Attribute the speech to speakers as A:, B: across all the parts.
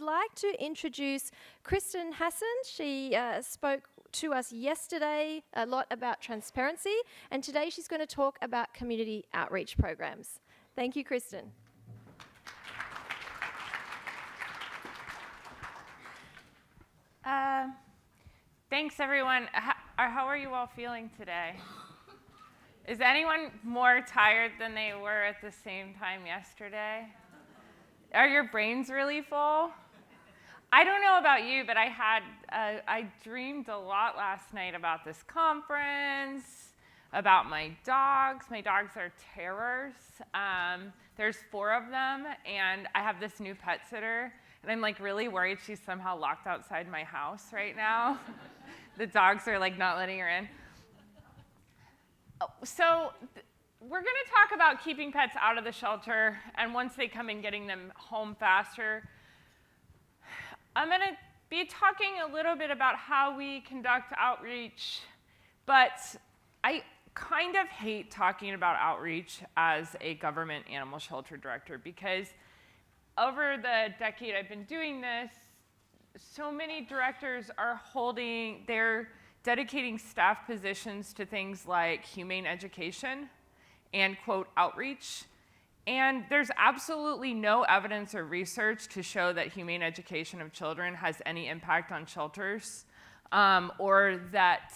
A: like to introduce Kristen Hassen. She spoke to us yesterday a lot about transparency, and today she's going to talk about community outreach programs. Thank you, Kristen.
B: Thanks, everyone. How are you all feeling today? Is anyone more tired than they were at the same time yesterday? Are your brains really full? I don't know about you, but I dreamed a lot last night about this conference, about my dogs. My dogs are terrors. There's 4 of them, and I have this new pet sitter, and I'm like really worried she's somehow locked outside my house right now. The dogs are like not letting her in. So we're going to talk about keeping pets out of the shelter, and once they come in, getting them home faster. I'm going to be talking a little bit about how we conduct outreach, but I kind of hate talking about outreach as a government animal shelter director, because over the decade I've been doing this, so many directors are they're dedicating staff positions to things like humane education and, quote, outreach. And there's absolutely no evidence or research to show that humane education of children has any impact on shelters, or that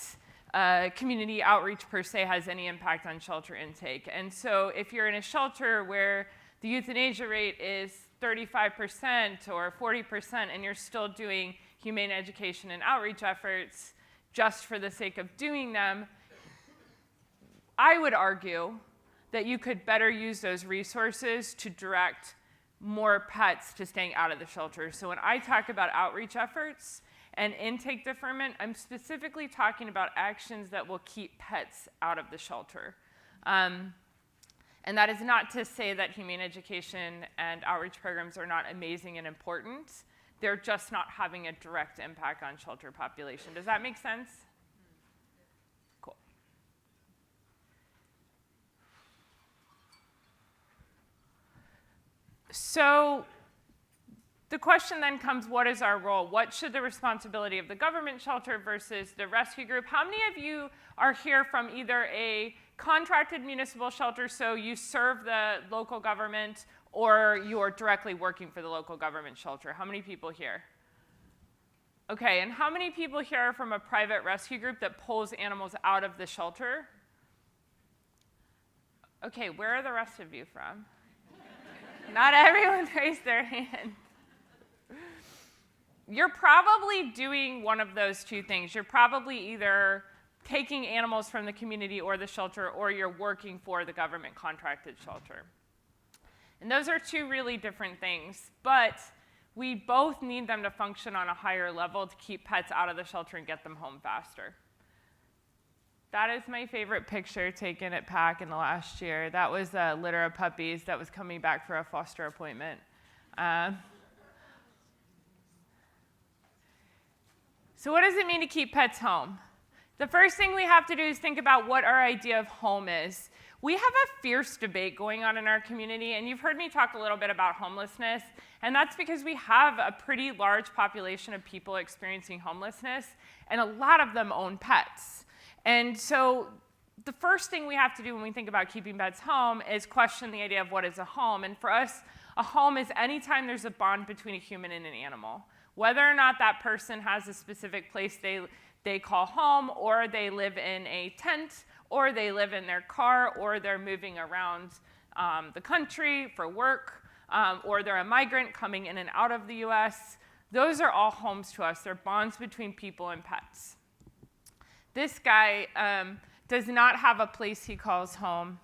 B: community outreach per se has any impact on shelter intake. And so if you're in a shelter where the euthanasia rate is 35% or 40%, and you're still doing humane education and outreach efforts just for the sake of doing them, I would argue that you could better use those resources to direct more pets to staying out of the shelter. So when I talk about outreach efforts and intake deferment, I'm specifically talking about actions that will keep pets out of the shelter. And that is not to say that humane education and outreach programs are not amazing and important. They're just not having a direct impact on shelter population. Does that make sense? Cool. So the question then comes, what is our role? What should the responsibility of the government shelter versus the rescue group? How many of you are here from either a contracted municipal shelter, so you serve the local government, or you're directly working for the local government shelter? How many people here? Okay, and how many people here are from a private rescue group that pulls animals out of the shelter? Okay, where are the rest of you from? Not everyone raised their hand. You're probably doing one of those 2 things. You're probably either taking animals from the community or the shelter, or you're working for the government contracted shelter. And those are 2 really different things, but we both need them to function on a higher level to keep pets out of the shelter and get them home faster. That is my favorite picture taken at PAC in the last year. That was a litter of puppies that was coming back for a foster appointment. So what does it mean to keep pets home? The first thing we have to do is think about what our idea of home is. We have a fierce debate going on in our community, and you've heard me talk a little bit about homelessness, and that's because we have a pretty large population of people experiencing homelessness, and a lot of them own pets. And so the first thing we have to do when we think about keeping pets home is question the idea of what is a home. And for us, a home is any time there's a bond between a human and an animal. Whether or not that person has a specific place they call home, or they live in a tent, or they live in their car, or they're moving around the country for work, or they're a migrant coming in and out of the US. Those are all homes to us. They're bonds between people and pets. This guy does not have a place he calls home,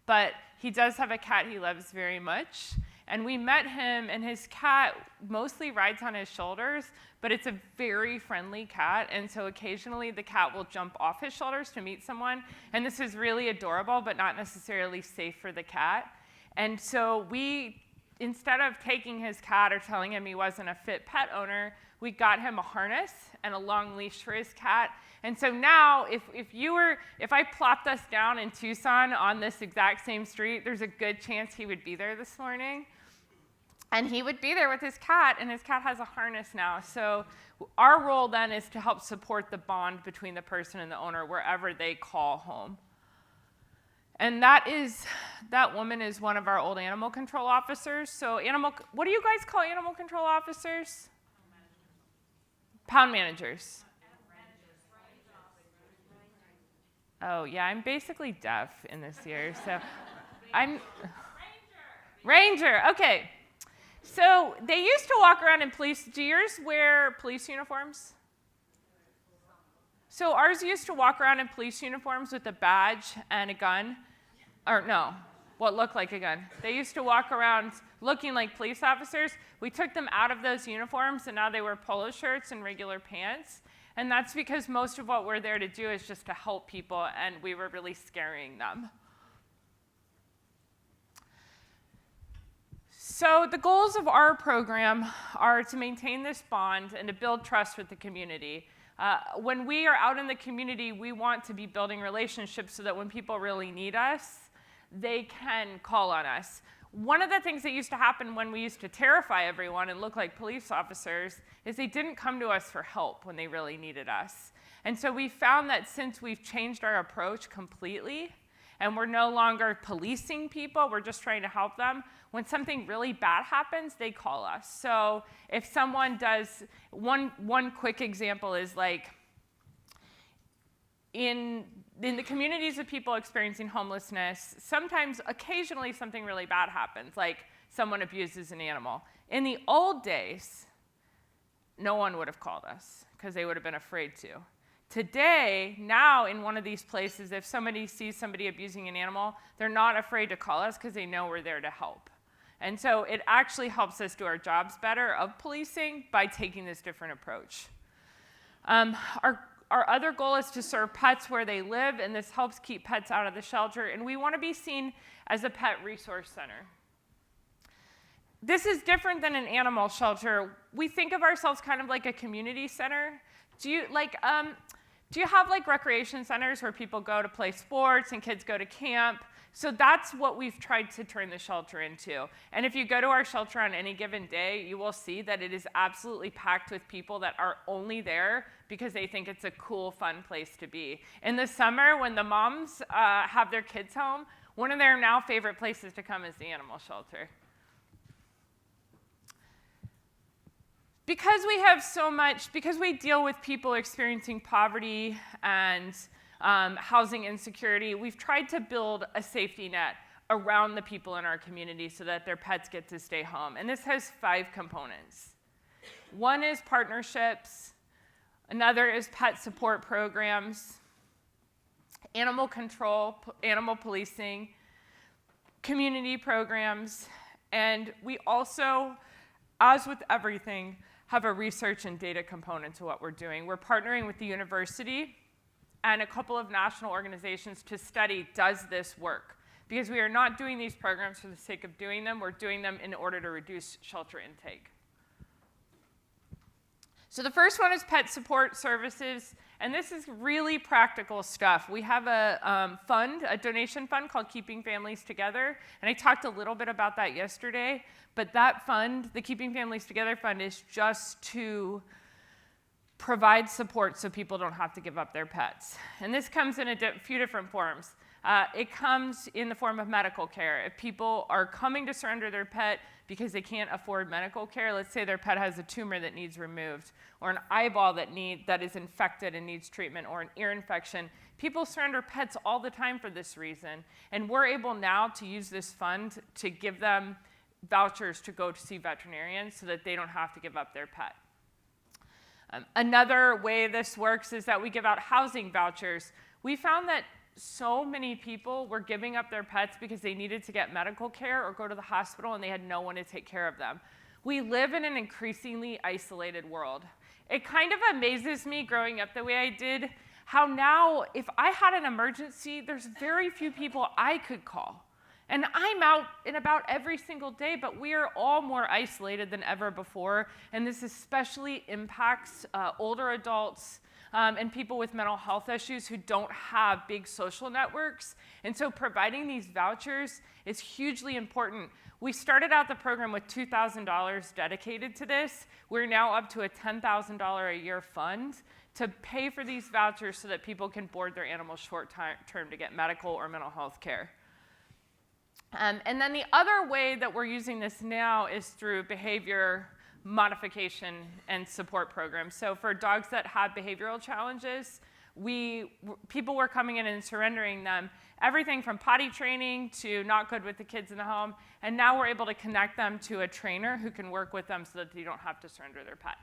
B: but he does have a cat he loves very much. And we met him, and his cat mostly rides on his shoulders, but it's a very friendly cat, and so occasionally the cat will jump off his shoulders to meet someone, and this is really adorable, but not necessarily safe for the cat. And so we, instead of taking his cat or telling him he wasn't a fit pet owner, we got him a harness and a long leash for his cat. And so now, if I plopped us down in Tucson on this exact same street, there's a good chance he would be there this morning. And he would be there with his cat, and his cat has a harness now. So our role then is to help support the bond between the person and the owner wherever they call home. And that woman is one of our old animal control officers. So what do you guys call animal control officers? Pound managers. Oh, yeah, I'm basically deaf in this year, so I'm... Ranger, okay. So they used to walk around in police. Do yours wear police uniforms? So ours used to walk around in police uniforms with a badge and a gun. Or no, what looked like a gun. They used to walk around looking like police officers. We took them out of those uniforms, and now they wear polo shirts and regular pants. And that's because most of what we're there to do is just to help people, and we were really scaring them. So the goals of our program are to maintain this bond and to build trust with the community. When we are out in the community, we want to be building relationships so that when people really need us, they can call on us. One of the things that used to happen when we used to terrify everyone and look like police officers is they didn't come to us for help when they really needed us. And so we found that since we've changed our approach completely, and we're no longer policing people, we're just trying to help them, when something really bad happens, they call us. So if someone does, one quick example is like, in the communities of people experiencing homelessness, occasionally something really bad happens, like someone abuses an animal. In the old days, no one would have called us because they would have been afraid to. Today, now in one of these places, if somebody sees somebody abusing an animal, they're not afraid to call us because they know we're there to help. And so it actually helps us do our jobs better of policing by taking this different approach. Our other goal is to serve pets where they live, and this helps keep pets out of the shelter, and we want to be seen as a pet resource center. This is different than an animal shelter. We think of ourselves kind of like a community center. Do you have like recreation centers where people go to play sports and kids go to camp? So that's what we've tried to turn the shelter into. And if you go to our shelter on any given day, you will see that it is absolutely packed with people that are only there because they think it's a cool, fun place to be. In the summer, when the moms have their kids home, one of their now favorite places to come is the animal shelter. Because we deal with people experiencing poverty and housing insecurity, we've tried to build a safety net around the people in our community so that their pets get to stay home. And this has 5 components. One is partnerships. Another is pet support programs, animal control, animal policing, community programs, and we also, as with everything, have a research and data component to what we're doing. We're partnering with the university and a couple of national organizations to study, does this work? Because we are not doing these programs for the sake of doing them, we're doing them in order to reduce shelter intake. So the first one is pet support services, and this is really practical stuff. We have a donation fund called Keeping Families Together, and I talked a little bit about that yesterday, but that fund, the Keeping Families Together fund, is just to provide support so people don't have to give up their pets. And this comes in a few different forms. It comes in the form of medical care. If people are coming to surrender their pet because they can't afford medical care, let's say their pet has a tumor that needs removed, or an eyeball that is infected and needs treatment, or an ear infection, people surrender pets all the time for this reason. And we're able now to use this fund to give them vouchers to go to see veterinarians so that they don't have to give up their pet. Another way this works is that we give out housing vouchers. We found that so many people were giving up their pets because they needed to get medical care or go to the hospital and they had no one to take care of them. We live in an increasingly isolated world. It kind of amazes me growing up the way I did, how now if I had an emergency, there's very few people I could call. And I'm out and about every single day, but we are all more isolated than ever before, and this especially impacts older adults, and people with mental health issues who don't have big social networks. And so providing these vouchers is hugely important. We started out the program with $2,000 dedicated to this. We're now up to a $10,000 a year fund to pay for these vouchers so that people can board their animals short-term to get medical or mental health care. And then the other way that we're using this now is through behavior modification and support programs. So for dogs that have behavioral challenges, people were coming in and surrendering them everything from potty training to not good with the kids in the home, and now we're able to connect them to a trainer who can work with them so that they don't have to surrender their pet.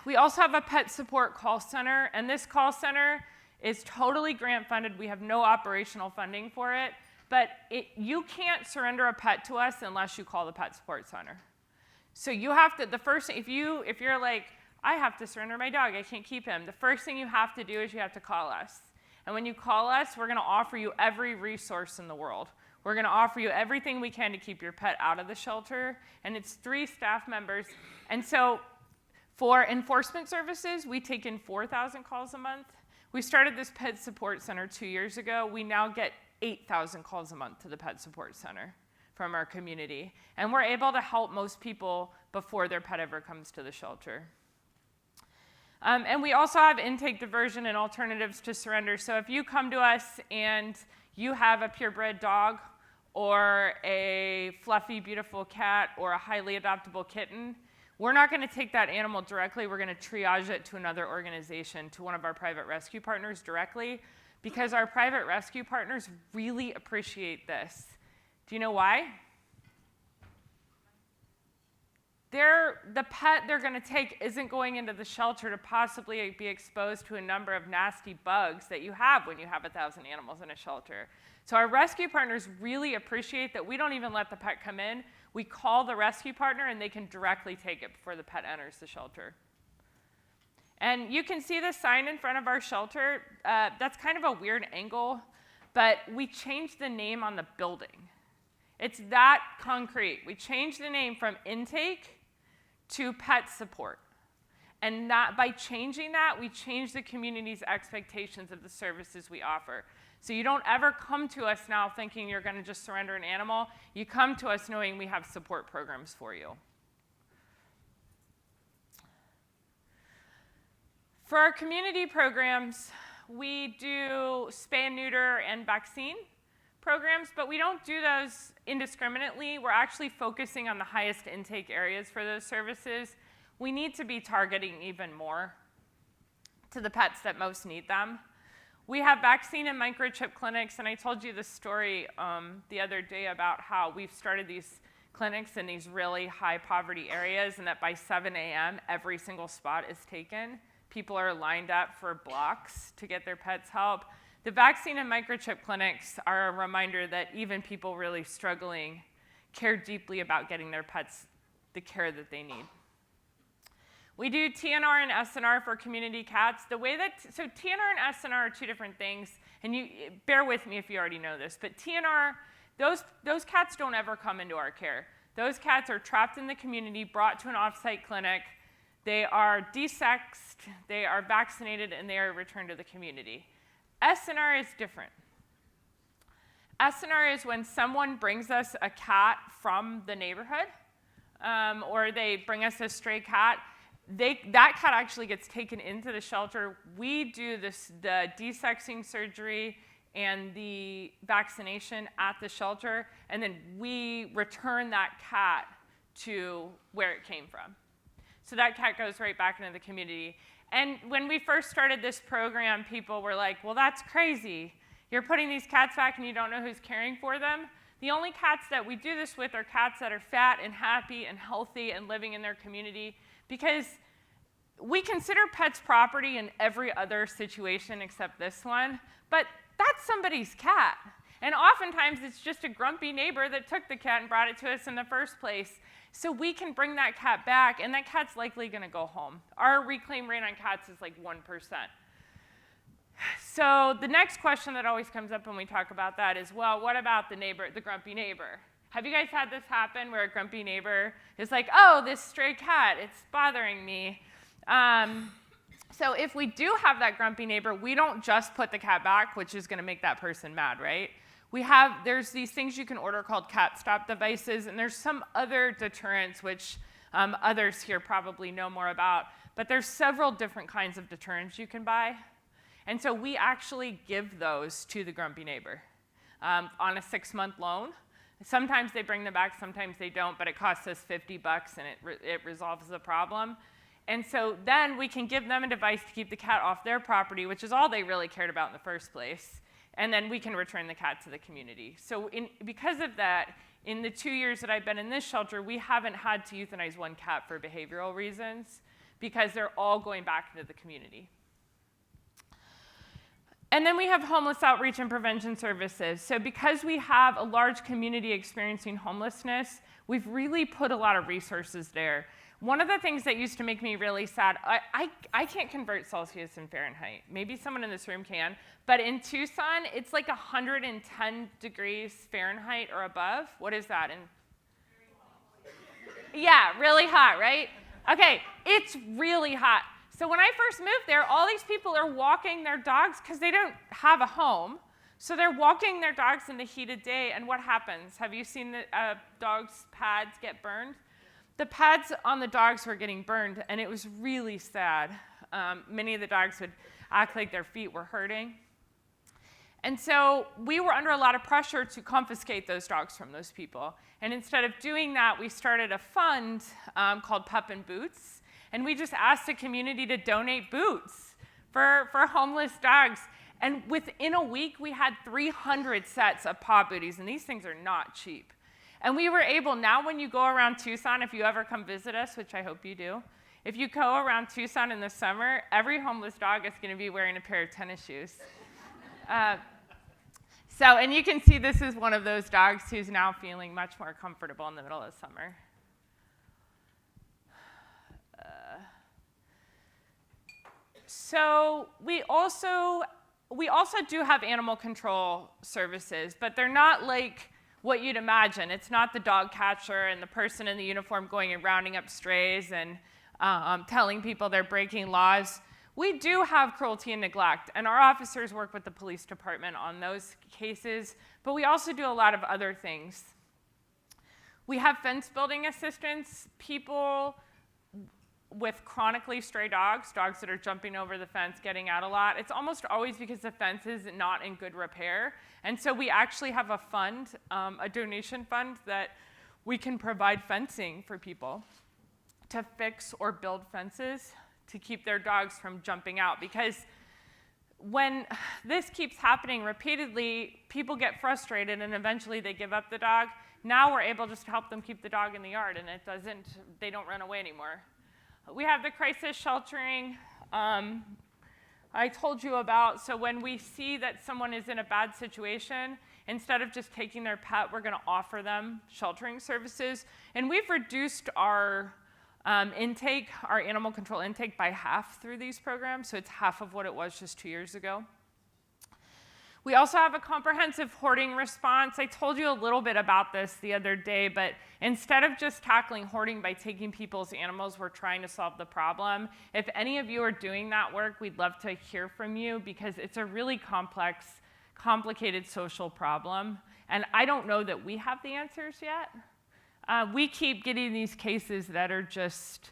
B: We also have a pet support call center, and this call center is totally grant funded. We have no operational funding for it, but you can't surrender a pet to us unless you call the pet support center. So you have to, the first thing, if you're like, I have to surrender my dog, I can't keep him, the first thing you have to do is you have to call us. And when you call us, we're gonna offer you every resource in the world. We're gonna offer you everything we can to keep your pet out of the shelter, and it's 3 staff members. And so for enforcement services, we take in 4,000 calls a month. We started this pet support center 2 years ago. We now get 8,000 calls a month to the pet support center from our community. And we're able to help most people before their pet ever comes to the shelter. And we also have intake diversion and alternatives to surrender. So if you come to us and you have a purebred dog or a fluffy, beautiful cat or a highly adoptable kitten, we're not going to take that animal directly. We're going to triage it to another organization, to one of our private rescue partners directly, because our private rescue partners really appreciate this. Do you know why? The pet they're going to take isn't going into the shelter to possibly be exposed to a number of nasty bugs that you have when you have 1,000 animals in a shelter. So our rescue partners really appreciate that we don't even let the pet come in. We call the rescue partner and they can directly take it before the pet enters the shelter. And you can see the sign in front of our shelter. That's kind of a weird angle, but we changed the name on the building. It's that concrete. We changed the name from intake to pet support. And by changing that, we change the community's expectations of the services we offer. So you don't ever come to us now thinking you're going to just surrender an animal. You come to us knowing we have support programs for you. For our community programs, we do spay, neuter, and vaccine programs, but we don't do those indiscriminately. We're actually focusing on the highest intake areas for those services. We need to be targeting even more to the pets that most need them. We have vaccine and microchip clinics, and I told you this story the other day about how we've started these clinics in these really high poverty areas, and that by 7 a.m. every single spot is taken. People are lined up for blocks to get their pets help. The vaccine and microchip clinics are a reminder that even people really struggling care deeply about getting their pets the care that they need. We do TNR and SNR for community cats. So TNR and SNR are 2 different things, and you bear with me if you already know this, but TNR, those cats don't ever come into our care. Those cats are trapped in the community, brought to an off-site clinic. They are desexed, they are vaccinated, and they are returned to the community. SNR is different. SNR is when someone brings us a cat from the neighborhood, or they bring us a stray cat. That cat actually gets taken into the shelter. We do the desexing surgery and the vaccination at the shelter, and then we return that cat to where it came from. So that cat goes right back into the community. And when we first started this program, people were like, well, that's crazy. You're putting these cats back and you don't know who's caring for them. The only cats that we do this with are cats that are fat and happy and healthy and living in their community, because we consider pets property in every other situation except this one, but that's somebody's cat. And oftentimes it's just a grumpy neighbor that took the cat and brought it to us in the first place. So we can bring that cat back, and that cat's likely going to go home. Our reclaim rate on cats is like 1%. So the next question that always comes up when we talk about that is, well, what about the neighbor, the grumpy neighbor? Have you guys had this happen where a grumpy neighbor is like, oh, this stray cat, it's bothering me? So if we do have that grumpy neighbor, we don't just put the cat back, which is going to make that person mad, right? There's these things you can order called cat stop devices, and there's some other deterrents which others here probably know more about, but there's several different kinds of deterrents you can buy. And so we actually give those to the grumpy neighbor on a 6-month loan. Sometimes they bring them back, sometimes they don't, but it costs us $50 and it resolves the problem. And so then we can give them a device to keep the cat off their property, which is all they really cared about in the first place. And then we can return the cat to the community. So because of that, in the 2 years that I've been in this shelter, we haven't had to euthanize one cat for behavioral reasons because they're all going back into the community. And then we have homeless outreach and prevention services. So because we have a large community experiencing homelessness, we've really put a lot of resources there. One of the things that used to make me really sad, I can't convert Celsius and Fahrenheit. Maybe someone in this room can. But in Tucson, it's like 110 degrees Fahrenheit or above. What is that? Yeah, really hot, right? Okay, it's really hot. So when I first moved there, all these people are walking their dogs because they don't have a home. So they're walking their dogs in the heat of day, and what happens? Have you seen the dogs' pads get burned? The pads on the dogs were getting burned, and it was really sad. Many of the dogs would act like their feet were hurting. And so we were under a lot of pressure to confiscate those dogs from those people. And instead of doing that, we started a fund called Pup and Boots. And we just asked the community to donate boots for homeless dogs. And within a week, we had 300 sets of paw booties. And these things are not cheap. And we were able, now when you go around Tucson, if you ever come visit us, which I hope you do, if you go around Tucson in the summer, every homeless dog is going to be wearing a pair of tennis shoes. And you can see this is one of those dogs who's now feeling much more comfortable in the middle of summer. So we also do have animal control services, but they're not like what you'd imagine. It's not the dog catcher and the person in the uniform going and rounding up strays and telling people they're breaking laws. We do have cruelty and neglect, and our officers work with the police department on those cases, but we also do a lot of other things. We have fence building assistance, people with chronically stray dogs that are jumping over the fence, getting out a lot. It's almost always because the fence is not in good repair. And so we actually have a fund, a donation fund, that we can provide fencing for people to fix or build fences to keep their dogs from jumping out. Because when this keeps happening repeatedly, people get frustrated and eventually they give up the dog. Now we're able just to help them keep the dog in the yard, and they don't run away anymore. We have the crisis sheltering I told you about. So when we see that someone is in a bad situation, instead of just taking their pet, we're going to offer them sheltering services. And we've reduced our intake, our animal control intake, by half through these programs. So it's half of what it was just 2 years ago. We also have a comprehensive hoarding response. I told you a little bit about this the other day, but instead of just tackling hoarding by taking people's animals, we're trying to solve the problem. If any of you are doing that work, we'd love to hear from you because it's a really complex, complicated social problem. And I don't know that we have the answers yet. We keep getting these cases that are just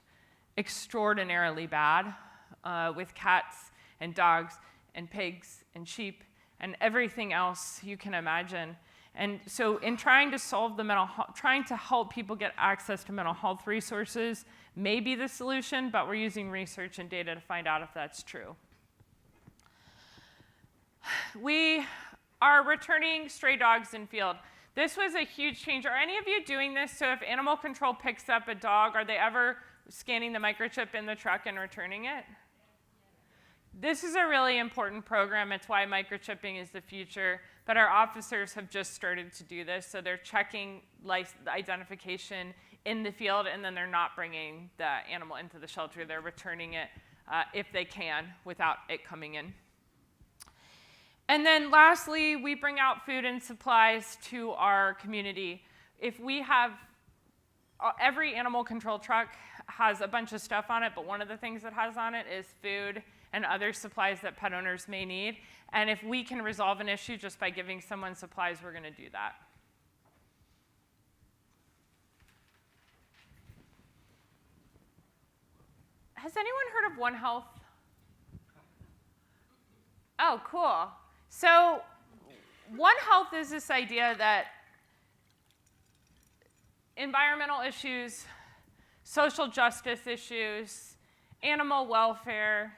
B: extraordinarily bad with cats and dogs and pigs and sheep and everything else you can imagine. And so in trying to solve trying to help people get access to mental health resources may be the solution, but we're using research and data to find out if that's true. We are returning stray dogs in field. This was a huge change. Are any of you doing this? So if animal control picks up a dog, are they ever scanning the microchip in the truck and returning it? This is a really important program. It's why microchipping is the future. But our officers have just started to do this. So they're checking the identification in the field, and then they're not bringing the animal into the shelter. They're returning it if they can without it coming in. And then lastly, we bring out food and supplies to our community. If we have every animal control truck has a bunch of stuff on it, but one of the things it has on it is food and other supplies that pet owners may need. And if we can resolve an issue just by giving someone supplies, we're going to do that. Has anyone heard of One Health? Oh, cool. So One Health is this idea that environmental issues, social justice issues, animal welfare,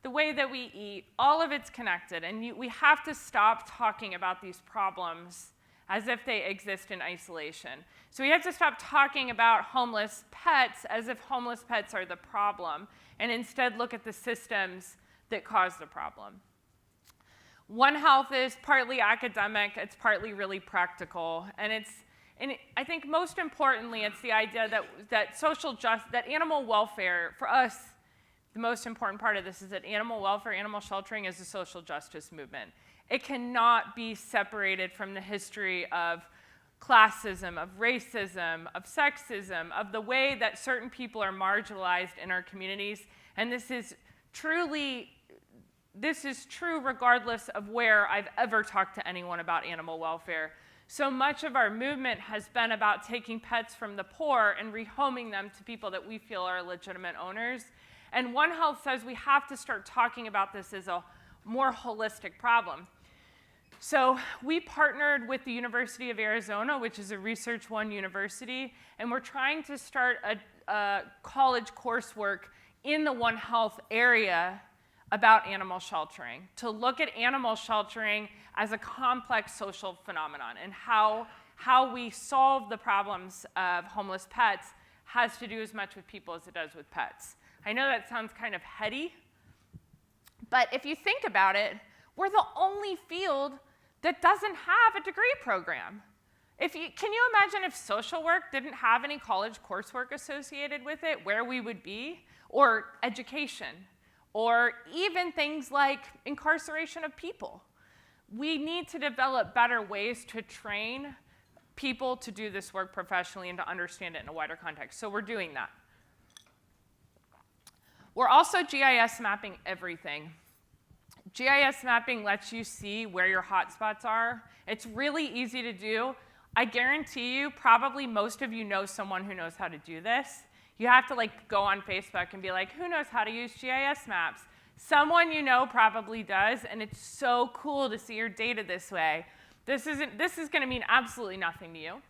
B: the way that we eat, all of it's connected. And we have to stop talking about these problems as if they exist in isolation. So we have to stop talking about homeless pets as if homeless pets are the problem, and instead look at the systems that cause the problem. One Health is partly academic, it's partly really practical, and I think most importantly, it's the idea that animal welfare, for us, the most important part of this is that animal welfare, animal sheltering is a social justice movement. It cannot be separated from the history of classism, of racism, of sexism, of the way that certain people are marginalized in our communities. And this is true regardless of where I've ever talked to anyone about animal welfare. So much of our movement has been about taking pets from the poor and rehoming them to people that we feel are legitimate owners. And One Health says we have to start talking about this as a more holistic problem. So we partnered with the University of Arizona, which is a Research One university, and we're trying to start a college coursework in the One Health area about animal sheltering, to look at animal sheltering as a complex social phenomenon, and how we solve the problems of homeless pets has to do as much with people as it does with pets. I know that sounds kind of heady, but if you think about it, we're the only field that doesn't have a degree program. Can you imagine if social work didn't have any college coursework associated with it, where we would be? Or education, or even things like incarceration of people. We need to develop better ways to train people to do this work professionally and to understand it in a wider context. So we're doing that. We're also GIS mapping everything. GIS mapping lets you see where your hotspots are. It's really easy to do. I guarantee you, probably most of you know someone who knows how to do this. You have to go on Facebook and be like, who knows how to use GIS maps? Someone you know probably does, and it's so cool to see your data this way. This is going to mean absolutely nothing to you.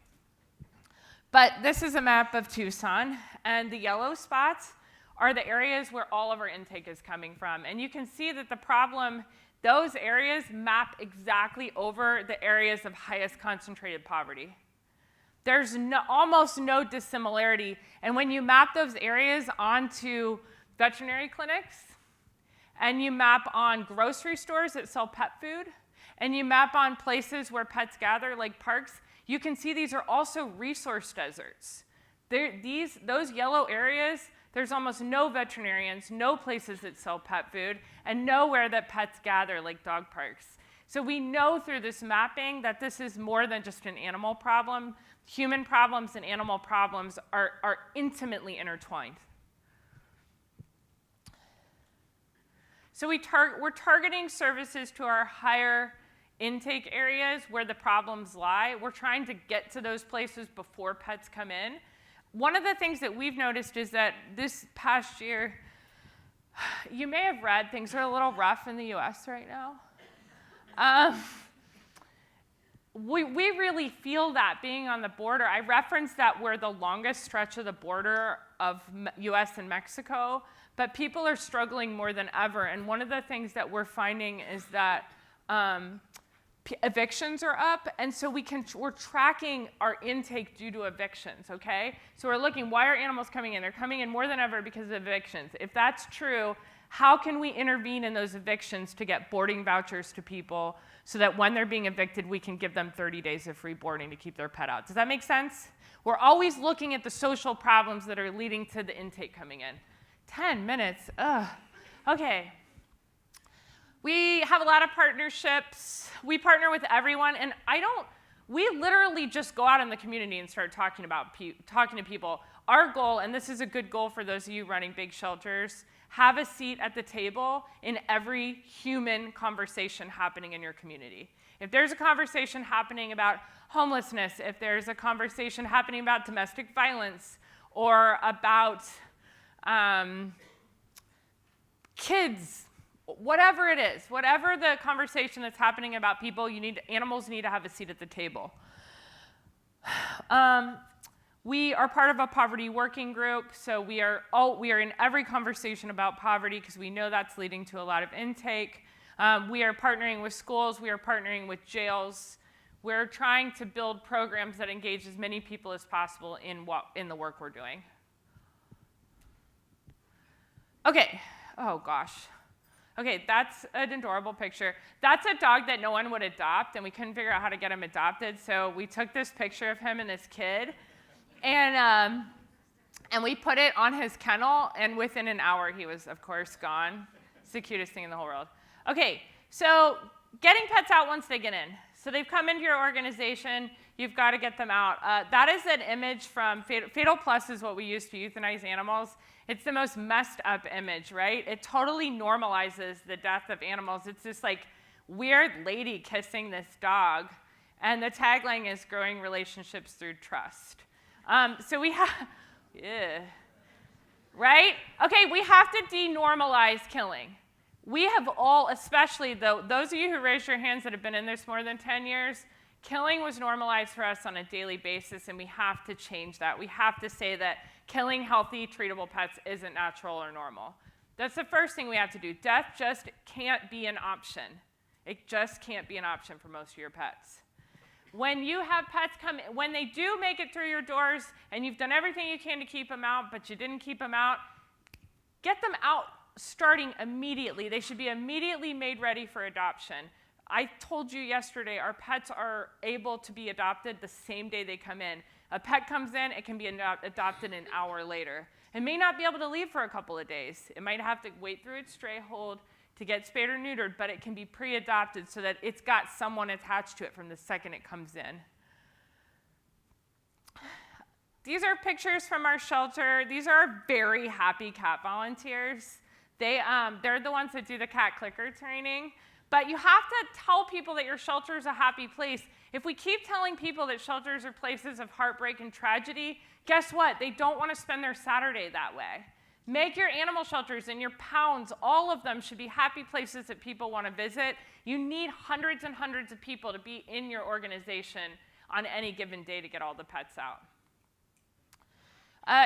B: But this is a map of Tucson, and the yellow spots are the areas where all of our intake is coming from. And you can see that the problem, those areas map exactly over the areas of highest concentrated poverty. There's almost no dissimilarity. And when you map those areas onto veterinary clinics, and you map on grocery stores that sell pet food, and you map on places where pets gather, like parks, you can see these are also resource deserts. Those yellow areas, there's almost no veterinarians, no places that sell pet food, and nowhere that pets gather, like dog parks. So we know through this mapping that this is more than just an animal problem. Human problems and animal problems are intimately intertwined. So we're targeting services to our higher intake areas where the problems lie. We're trying to get to those places before pets come in. One of the things that we've noticed is that this past year, you may have read, things are a little rough in the US right now. We really feel that being on the border. I referenced that we're the longest stretch of the border of US and Mexico, but people are struggling more than ever. And one of the things that we're finding is that evictions are up, and so we're tracking our intake due to evictions, okay? So we're looking, why are animals coming in? They're coming in more than ever because of evictions. If that's true, how can we intervene in those evictions to get boarding vouchers to people so that when they're being evicted, we can give them 30 days of free boarding to keep their pet out? Does that make sense? We're always looking at the social problems that are leading to the intake coming in. 10 minutes, ugh. Okay. We have a lot of partnerships. We partner with everyone, and I We literally just go out in the community and start talking to people. Our goal, and this is a good goal for those of you running big shelters, have a seat at the table in every human conversation happening in your community. If there's a conversation happening about homelessness, if there's a conversation happening about domestic violence or about kids, whatever it is, whatever the conversation that's happening about people, animals need to have a seat at the table. We are part of a poverty working group, so we are in every conversation about poverty because we know that's leading to a lot of intake. We are partnering with schools, we are partnering with jails. We're trying to build programs that engage as many people as possible in the work we're doing. Okay, oh gosh. Okay, that's an adorable picture. That's a dog that no one would adopt, and we couldn't figure out how to get him adopted, so we took this picture of him and this kid, and we put it on his kennel, and within an hour he was, of course, gone. It's the cutest thing in the whole world. Okay, so getting pets out once they get in. So they've come into your organization, you've got to get them out. That is an image from Fatal Plus is what we use to euthanize animals. It's the most messed up image, right? It totally normalizes the death of animals. It's this like weird lady kissing this dog, and the tagline is growing relationships through trust. So we have, right? Okay, we have to denormalize killing. We have all, especially those of you who raised your hands that have been in this more than 10 years, killing was normalized for us on a daily basis, and we have to change that. We have to say that killing healthy, treatable pets isn't natural or normal. That's the first thing we have to do. Death just can't be an option. It just can't be an option for most of your pets. When you have pets come, when they do make it through your doors, and you've done everything you can to keep them out, but you didn't keep them out, get them out starting immediately. They should be immediately made ready for adoption. I told you yesterday, our pets are able to be adopted the same day they come in. A pet comes in, it can be adopted an hour later. It may not be able to leave for a couple of days. It might have to wait through its stray hold to get spayed or neutered, but it can be pre-adopted so that it's got someone attached to it from the second it comes in. These are pictures from our shelter. These are our very happy cat volunteers. They're the ones that do the cat clicker training. But you have to tell people that your shelter is a happy place. If we keep telling people that shelters are places of heartbreak and tragedy, guess what? They don't want to spend their Saturday that way. Make your animal shelters and your pounds, all of them should be happy places that people want to visit. You need hundreds and hundreds of people to be in your organization on any given day to get all the pets out.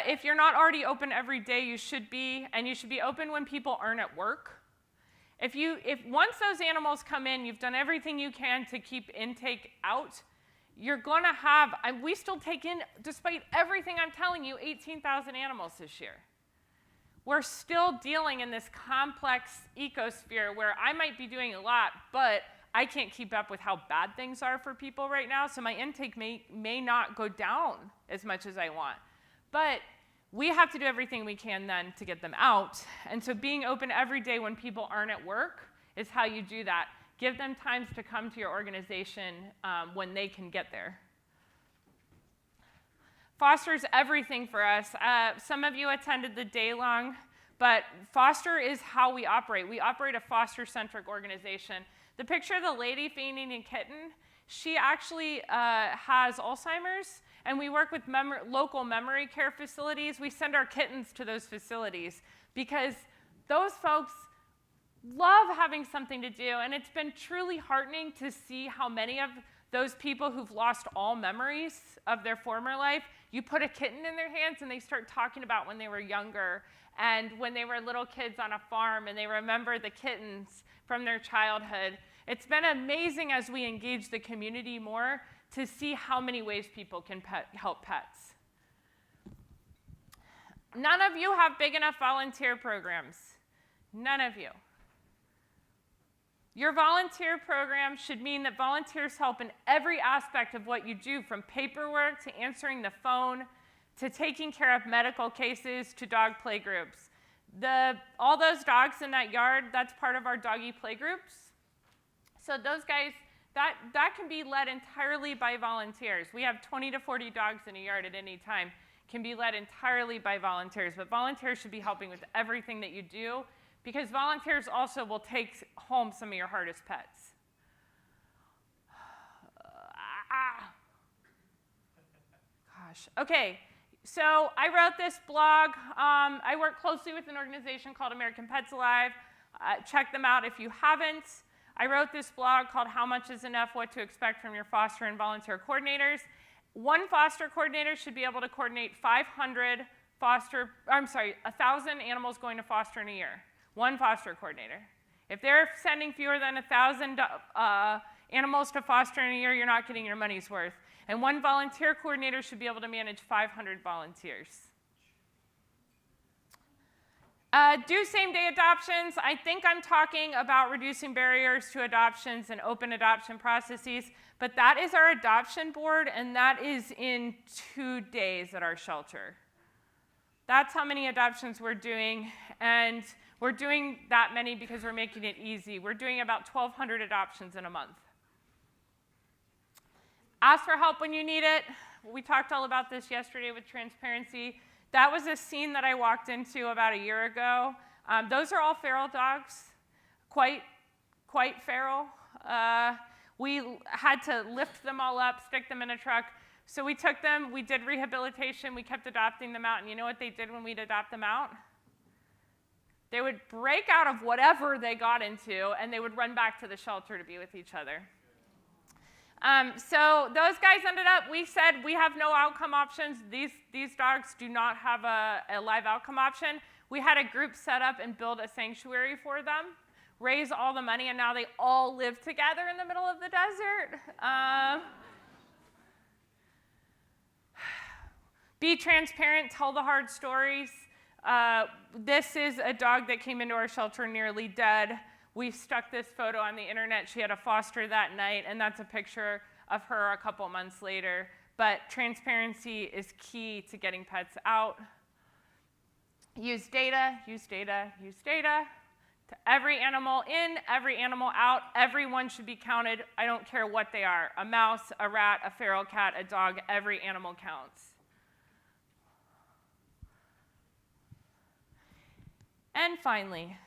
B: If you're not already open every day, you should be, and you should be open when people aren't at work. If once those animals come in, you've done everything you can to keep intake out, you're going to have, we still take in, despite everything I'm telling you, 18,000 animals this year. We're still dealing in this complex ecosphere where I might be doing a lot, but I can't keep up with how bad things are for people right now, so my intake may not go down as much as I want. But we have to do everything we can then to get them out. And so being open every day when people aren't at work is how you do that. Give them times to come to your organization when they can get there. Foster's everything for us. Some of you attended the day long, but foster is how we operate. We operate a foster-centric organization. The picture of the lady feeding a kitten, she actually has Alzheimer's. And we work with local memory care facilities. We send our kittens to those facilities because those folks love having something to do. And it's been truly heartening to see how many of those people who've lost all memories of their former life, you put a kitten in their hands and they start talking about when they were younger and when they were little kids on a farm and they remember the kittens from their childhood. It's been amazing as we engage the community more to see how many ways people can help pets. None of you have big enough volunteer programs. None of you. Your volunteer program should mean that volunteers help in every aspect of what you do, from paperwork to answering the phone to taking care of medical cases to dog play groups. All those dogs in that yard, that's part of our doggy play groups. So those guys, That can be led entirely by volunteers. We have 20 to 40 dogs in a yard at any time. Can be led entirely by volunteers, but volunteers should be helping with everything that you do, because volunteers also will take home some of your hardest pets. Gosh. Okay, so I wrote this blog. I work closely with an organization called American Pets Alive. Check them out if you haven't. I wrote this blog called How Much is Enough? What to Expect from Your Foster and Volunteer Coordinators. One foster coordinator should be able to coordinate 1,000 animals going to foster in a year. One foster coordinator. If they're sending fewer than 1,000 animals to foster in a year, you're not getting your money's worth. And one volunteer coordinator should be able to manage 500 volunteers. Do same-day adoptions. I think I'm talking about reducing barriers to adoptions and open adoption processes, but that is our adoption board, and that is in 2 days at our shelter. That's how many adoptions we're doing, and we're doing that many because we're making it easy. We're doing about 1,200 adoptions in a month. Ask for help when you need it. We talked all about this yesterday with transparency. That was a scene that I walked into about a year ago. Those are all feral dogs, quite feral. We had to lift them all up, stick them in a truck. So we took them, we did rehabilitation, we kept adopting them out, and you know what they did when we'd adopt them out? They would break out of whatever they got into, and they would run back to the shelter to be with each other. So those guys ended up, we said we have no outcome options. These dogs do not have a live outcome option. We had a group set up and build a sanctuary for them, raise all the money, and now they all live together in the middle of the desert. Be transparent, tell the hard stories. This is a dog that came into our shelter nearly dead. We stuck this photo on the internet. She had a foster that night, and that's a picture of her a couple months later. But transparency is key to getting pets out. Use data, use data, use data. To every animal in, every animal out, everyone should be counted. I don't care what they are. A mouse, a rat, a feral cat, a dog, every animal counts. And finally,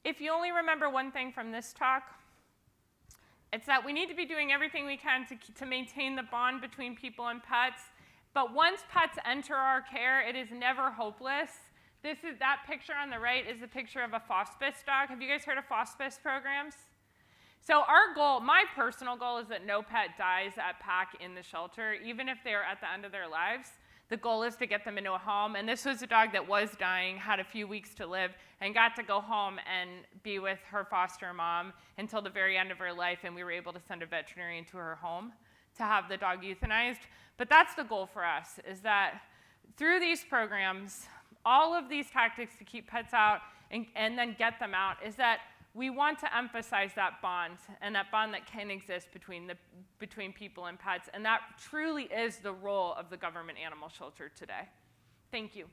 B: if you only remember one thing from this talk, it's that we need to be doing everything we can to maintain the bond between people and pets. But once pets enter our care, it is never hopeless. That picture on the right is a picture of a hospice dog. Have you guys heard of hospice programs? So our goal, my personal goal, is that no pet dies at PAC in the shelter, even if they're at the end of their lives. The goal is to get them into a home, and this was a dog that was dying, had a few weeks to live, and got to go home and be with her foster mom until the very end of her life, and we were able to send a veterinarian to her home to have the dog euthanized. But that's the goal for us, is that through these programs, all of these tactics to keep pets out and then get them out, is that we want to emphasize that bond, and that bond that can exist between people and pets, and that truly is the role of the government animal shelter today. Thank you.